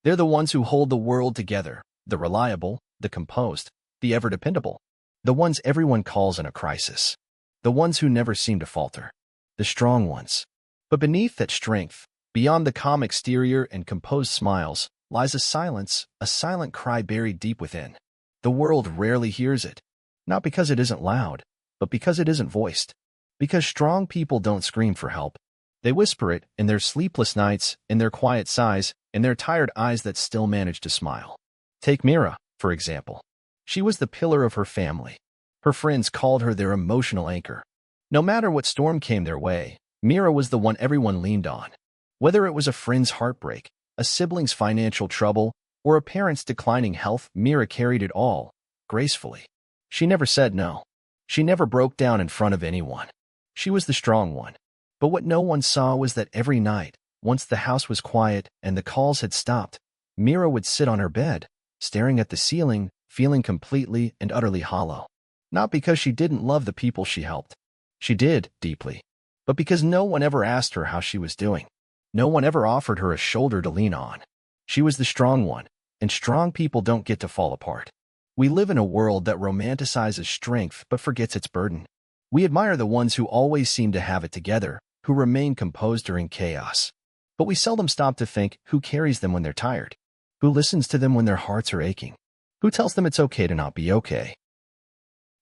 They're the ones who hold the world together, the reliable, the composed, the ever-dependable, the ones everyone calls in a crisis, the ones who never seem to falter, the strong ones. But beneath that strength, beyond the calm exterior and composed smiles, lies a silent cry buried deep within. The world rarely hears it, not because it isn't loud, but because it isn't voiced. Because strong people don't scream for help. They whisper it in their sleepless nights, in their quiet sighs, in their tired eyes that still manage to smile. Take Mira, for example. She was the pillar of her family. Her friends called her their emotional anchor. No matter what storm came their way, Mira was the one everyone leaned on. Whether it was a friend's heartbreak, a sibling's financial trouble, or a parent's declining health, Mira carried it all, gracefully. She never said no. She never broke down in front of anyone. She was the strong one. But what no one saw was that every night, once the house was quiet and the calls had stopped, Mira would sit on her bed, staring at the ceiling, feeling completely and utterly hollow. Not because she didn't love the people she helped. She did, deeply. But because no one ever asked her how she was doing. No one ever offered her a shoulder to lean on. She was the strong one, and strong people don't get to fall apart. We live in a world that romanticizes strength but forgets its burden. We admire the ones who always seem to have it together, who remain composed during chaos. But we seldom stop to think who carries them when they're tired, who listens to them when their hearts are aching, who tells them it's okay to not be okay.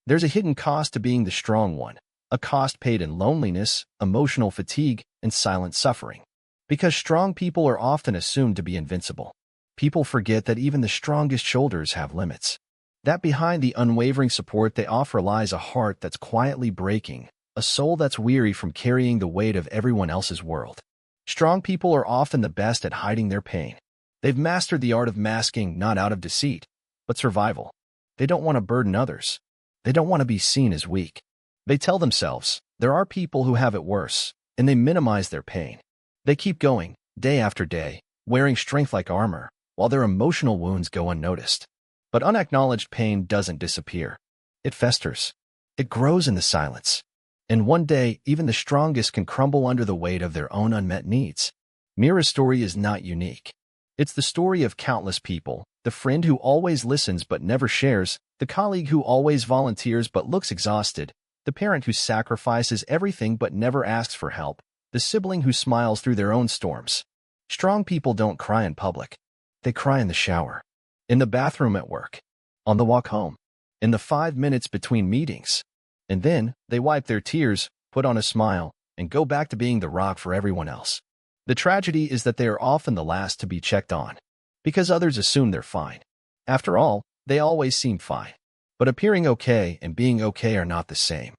There's a hidden cost to being the strong one, a cost paid in loneliness, emotional fatigue, and silent suffering. Because strong people are often assumed to be invincible, people forget that even the strongest shoulders have limits. That behind the unwavering support they offer lies a heart that's quietly breaking, a soul that's weary from carrying the weight of everyone else's world. Strong people are often the best at hiding their pain. They've mastered the art of masking not out of deceit, but survival. They don't want to burden others. They don't want to be seen as weak. They tell themselves, there are people who have it worse, and they minimize their pain. They keep going, day after day, wearing strength like armor, while their emotional wounds go unnoticed. But unacknowledged pain doesn't disappear. It festers. It grows in the silence. And one day, even the strongest can crumble under the weight of their own unmet needs. Mira's story is not unique. It's the story of countless people, the friend who always listens but never shares, the colleague who always volunteers but looks exhausted, the parent who sacrifices everything but never asks for help, the sibling who smiles through their own storms. Strong people don't cry in public. They cry in the shower, in the bathroom at work, on the walk home, in the 5 minutes between meetings. And then they wipe their tears, put on a smile, and go back to being the rock for everyone else. The tragedy is that they are often the last to be checked on, because others assume they're fine. After all, they always seem fine. But appearing okay and being okay are not the same.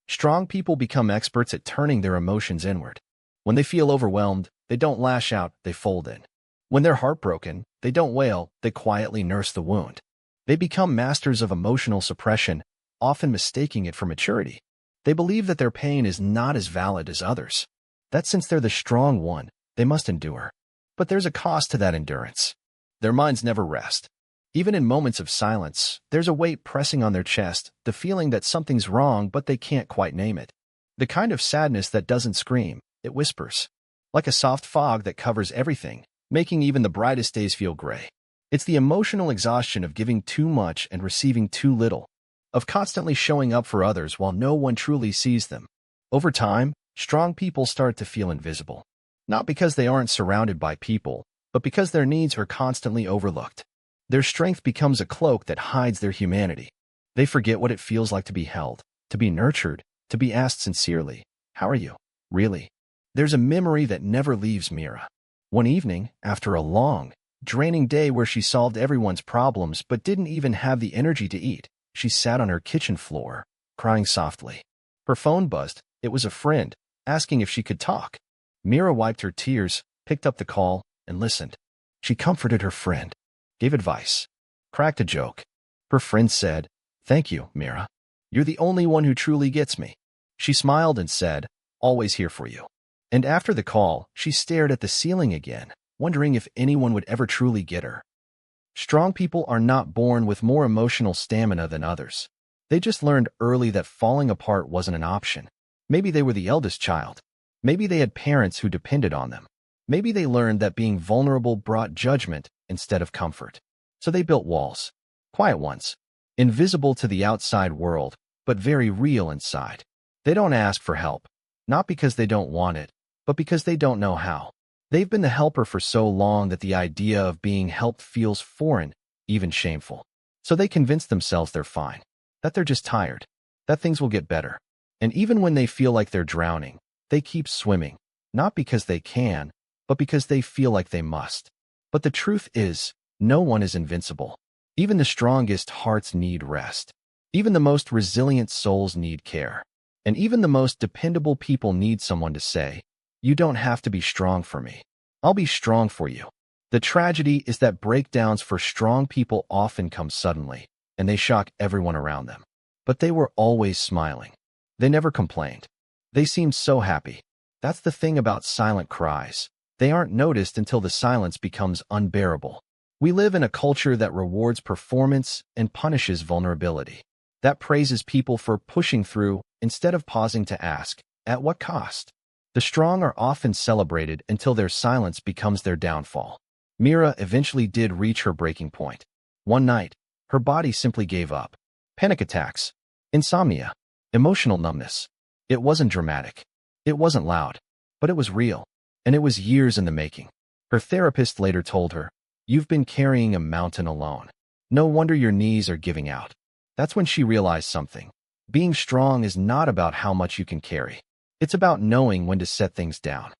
Strong people become experts at turning their emotions inward. When they feel overwhelmed, they don't lash out, they fold in. When they're heartbroken, they don't wail, they quietly nurse the wound. They become masters of emotional suppression, often mistaking it for maturity. They believe that their pain is not as valid as others, that since they're the strong one, they must endure. But there's a cost to that endurance. Their minds never rest. Even in moments of silence, there's a weight pressing on their chest, the feeling that something's wrong but they can't quite name it. The kind of sadness that doesn't scream, it whispers. Like a soft fog that covers everything, making even the brightest days feel gray. It's the emotional exhaustion of giving too much and receiving too little, of constantly showing up for others while no one truly sees them. Over time, strong people start to feel invisible. Not because they aren't surrounded by people, but because their needs are constantly overlooked. Their strength becomes a cloak that hides their humanity. They forget what it feels like to be held, to be nurtured, to be asked sincerely, "How are you? Really?" There's a memory that never leaves Mira. One evening, after a long, draining day where she solved everyone's problems but didn't even have the energy to eat, she sat on her kitchen floor, crying softly. Her phone buzzed. It was a friend, asking if she could talk. Mira wiped her tears, picked up the call, and listened. She comforted her friend, gave advice, cracked a joke. Her friend said, "Thank you, Mira. You're the only one who truly gets me." She smiled and said, "Always here for you." And after the call, she stared at the ceiling again, wondering if anyone would ever truly get her. Strong people are not born with more emotional stamina than others. They just learned early that falling apart wasn't an option. Maybe they were the eldest child. Maybe they had parents who depended on them. Maybe they learned that being vulnerable brought judgment instead of comfort. So they built walls. Quiet ones. Invisible to the outside world, but very real inside. They don't ask for help. Not because they don't want it, but because they don't know how. They've been the helper for so long that the idea of being helped feels foreign, even shameful. So they convince themselves they're fine, that they're just tired, that things will get better. And even when they feel like they're drowning, they keep swimming, not because they can, but because they feel like they must. But the truth is, no one is invincible. Even the strongest hearts need rest. Even the most resilient souls need care. And even the most dependable people need someone to say, "You don't have to be strong for me. I'll be strong for you." The tragedy is that breakdowns for strong people often come suddenly, and they shock everyone around them. But they were always smiling. They never complained. They seemed so happy. That's the thing about silent cries. They aren't noticed until the silence becomes unbearable. We live in a culture that rewards performance and punishes vulnerability. That praises people for pushing through instead of pausing to ask, at what cost? The strong are often celebrated until their silence becomes their downfall. Mira eventually did reach her breaking point. One night, her body simply gave up. Panic attacks, insomnia, emotional numbness. It wasn't dramatic. It wasn't loud, but it was real. And it was years in the making. Her therapist later told her, "You've been carrying a mountain alone. No wonder your knees are giving out." That's when she realized something. Being strong is not about how much you can carry. It's about knowing when to set things down.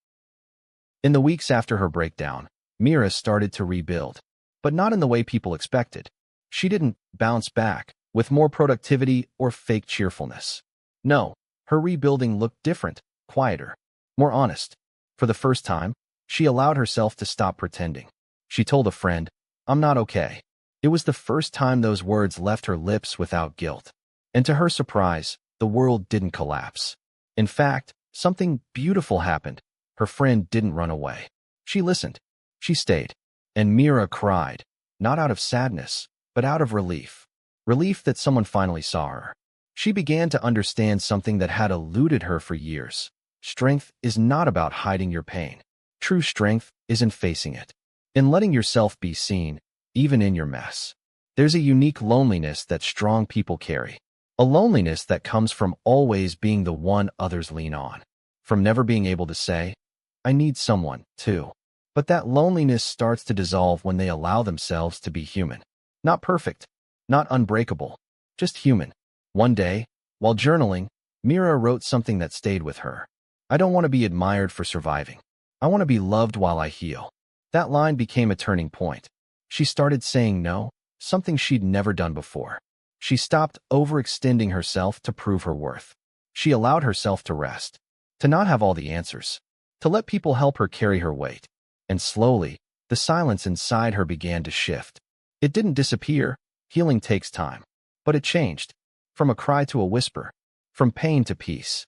In the weeks after her breakdown, Mira started to rebuild, but not in the way people expected. She didn't bounce back with more productivity or fake cheerfulness. No, her rebuilding looked different, quieter, more honest. For the first time, she allowed herself to stop pretending. She told a friend, "I'm not okay." It was the first time those words left her lips without guilt. And to her surprise, the world didn't collapse. In fact, something beautiful happened. Her friend didn't run away. She listened. She stayed. And Mira cried, not out of sadness, but out of relief. Relief that someone finally saw her. She began to understand something that had eluded her for years. Strength is not about hiding your pain. True strength is in facing it, in letting yourself be seen, even in your mess. There's a unique loneliness that strong people carry. A loneliness that comes from always being the one others lean on. From never being able to say, "I need someone, too." But that loneliness starts to dissolve when they allow themselves to be human. Not perfect, not unbreakable, just human. One day, while journaling, Mira wrote something that stayed with her. "I don't want to be admired for surviving. I want to be loved while I heal." That line became a turning point. She started saying no, something she'd never done before. She stopped overextending herself to prove her worth. She allowed herself to rest, to not have all the answers, to let people help her carry her weight. And slowly, the silence inside her began to shift. It didn't disappear. Healing takes time. But it changed. From a cry to a whisper. From pain to peace.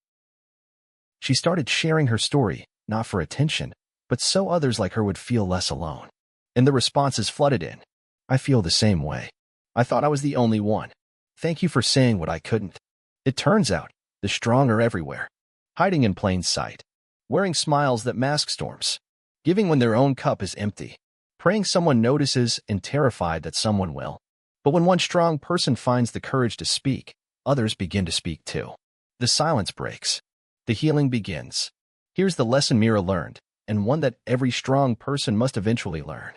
She started sharing her story, not for attention, but so others like her would feel less alone. And the responses flooded in. "I feel the same way. I thought I was the only one. Thank you for saying what I couldn't." It turns out, the strong are everywhere. Hiding in plain sight. Wearing smiles that mask storms. Giving when their own cup is empty. Praying someone notices and terrified that someone will. But when one strong person finds the courage to speak, others begin to speak too. The silence breaks. The healing begins. Here's the lesson Mira learned, and one that every strong person must eventually learn.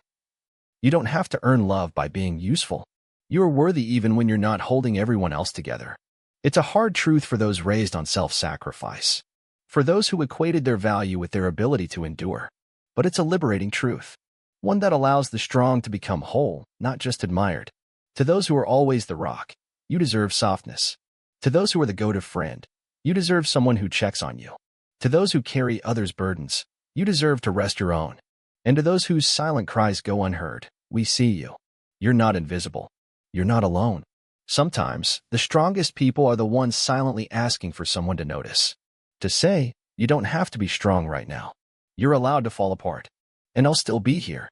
You don't have to earn love by being useful. You are worthy even when you're not holding everyone else together. It's a hard truth for those raised on self-sacrifice. For those who equated their value with their ability to endure. But it's a liberating truth. One that allows the strong to become whole, not just admired. To those who are always the rock, you deserve softness. To those who are the go-to friend, you deserve someone who checks on you. To those who carry others' burdens, you deserve to rest your own. And to those whose silent cries go unheard, we see you. You're not invisible. You're not alone. Sometimes, the strongest people are the ones silently asking for someone to notice. To say, "You don't have to be strong right now. You're allowed to fall apart. And I'll still be here."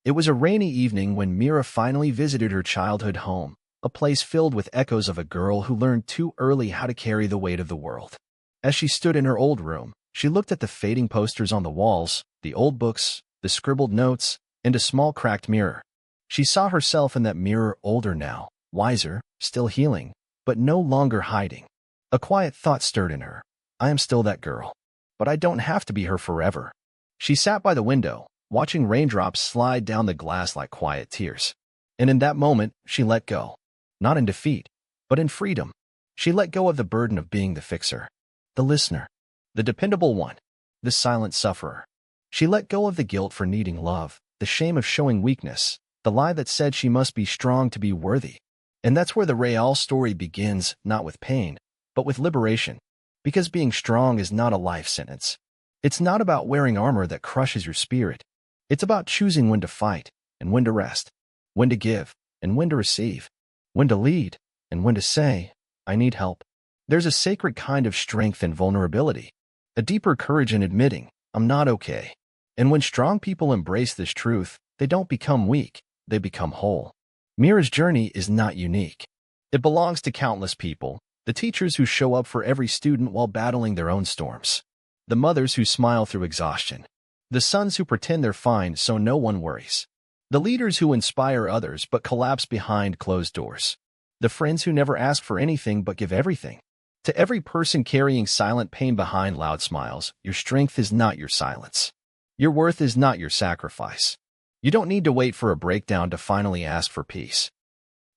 It was a rainy evening when Mira finally visited her childhood home, a place filled with echoes of a girl who learned too early how to carry the weight of the world. As she stood in her old room, She looked at the fading posters on the walls, the old books, the scribbled notes, and a small cracked mirror. She saw herself in that mirror, older now, wiser, still healing, but no longer hiding. A quiet thought stirred in her. I am still that girl. But I don't have to be her forever. She sat by the window, watching raindrops slide down the glass like quiet tears. And in that moment, she let go. Not in defeat, but in freedom. She let go of the burden of being the fixer, the listener, the dependable one, the silent sufferer. She let go of the guilt for needing love, the shame of showing weakness, the lie that said she must be strong to be worthy. And that's where the Raelle story begins, not with pain, but with liberation. Because being strong is not a life sentence. It's not about wearing armor that crushes your spirit. It's about choosing when to fight and when to rest, when to give and when to receive, when to lead and when to say, I need help. There's a sacred kind of strength in vulnerability, a deeper courage in admitting, I'm not okay. And when strong people embrace this truth, they don't become weak, they become whole. Mira's journey is not unique. It belongs to countless people, the teachers who show up for every student while battling their own storms, the mothers who smile through exhaustion, the sons who pretend they're fine so no one worries, the leaders who inspire others but collapse behind closed doors, the friends who never ask for anything but give everything. To every person carrying silent pain behind loud smiles, your strength is not your silence. Your worth is not your sacrifice. You don't need to wait for a breakdown to finally ask for peace.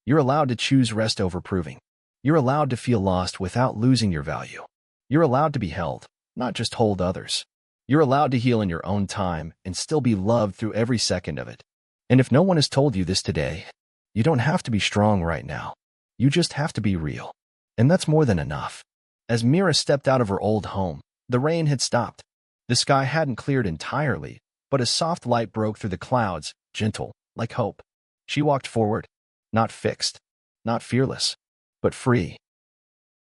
You're allowed to choose rest over proving. You're allowed to feel lost without losing your value. You're allowed to be held, not just hold others. You're allowed to heal in your own time and still be loved through every second of it. And if no one has told you this today, you don't have to be strong right now. You just have to be real. And that's more than enough. As Mira stepped out of her old home, the rain had stopped. The sky hadn't cleared entirely, but a soft light broke through the clouds, gentle, like hope. She walked forward, not fixed, not fearless, but free.